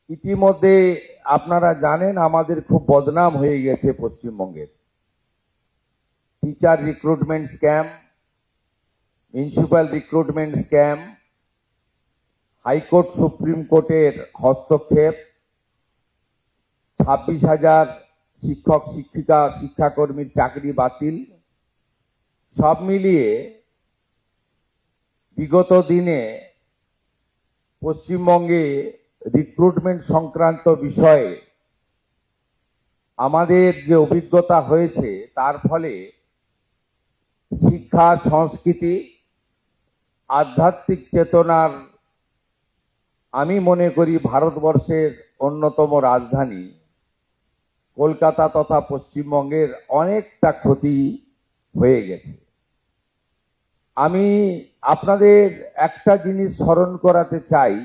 ইতিমধ্যে আপনারা জানেন আমাদের খুব বদনাম হয়ে গেছে পশ্চিমবঙ্গের। Teacher recruitment scam, municipal recruitment scam, high court supreme কোর্টের হস্তক্ষেপ, 26,000 শিক্ষক শিক্ষিকা শিক্ষাকর্মীর চাকরি বাতিল, সব মিলিয়ে বিগত দিনে পশ্চিমবঙ্গে রিক্রুটমেন্ট সংক্রান্ত বিষয়ে আমাদের যে অভিজ্ঞতা হয়েছে তার ফলে শিক্ষা, সংস্কৃতি, আধ্যাত্মিক চেতনার আমি মনে করি ভারতবর্ষের অন্যতম রাজধানী কলকাতা তথা পশ্চিমবঙ্গের অনেকটা ক্ষতি হয়ে গেছে। আমি আপনাদের একটা জিনিস স্মরণ করাতে চাই,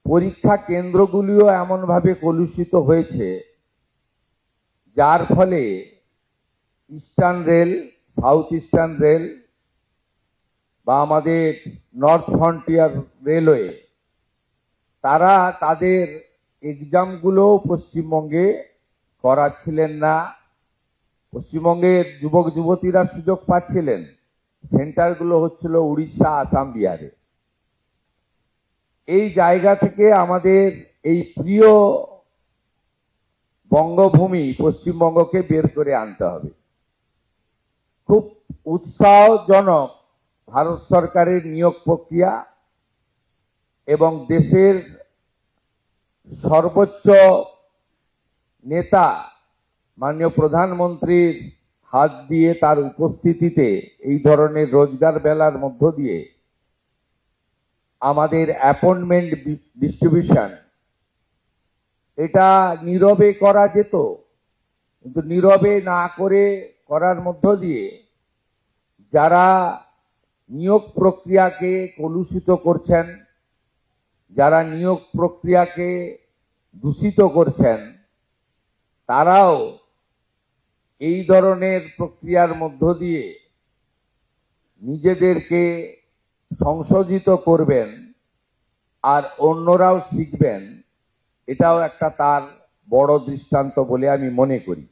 পরীক্ষা কেন্দ্রগুলিও এমনভাবে কলুষিত হয়েছে যার ফলে eastern rail, south eastern rail বা আমাদের নর্থ ফ্রন্টিয়ার রেলওয়ে তারা তাদের এক্সামগুলো পশ্চিমবঙ্গে করাচ্ছিলেন না। পশ্চিমবঙ্গের যুবক যুবতীরা সুযোগ পাচ্ছিলেন, সেন্টারগুলো হচ্ছিল উড়িষ্যা, আসাম, বিহারে। এই জায়গা থেকে আমাদের এই প্রিয় বঙ্গভূমি পশ্চিমবঙ্গকে বের করে আনতে হবে। খুব উৎসাহজনক ভারত সরকারের নিয়োগ প্রক্রিয়া এবং দেশের সর্বোচ্চ নেতা মাননীয় প্রধানমন্ত্রীর হাত দিয়ে তার উপস্থিতিতে এই ধরনের রোজগার মেলার মধ্য দিয়ে আমাদের অ্যাপয়েন্টমেন্ট ডিস্ট্রিবিউশন, এটা নীরবে করা যেত, কিন্তু নীরবে না করে করার মধ্য দিয়ে যারা নিয়োগ প্রক্রিয়াকে কলুষিত করছেন, যারা নিয়োগ প্রক্রিয়াকে দূষিত করছেন, তারাও এই ধরনের প্রক্রিয়ার মধ্য দিয়ে নিজেদেরকে সংশোধিত করবেন আর অন্যরাও শিখবেন। এটাও একটা তার বড় দৃষ্টান্ত বলে আমি মনে করি।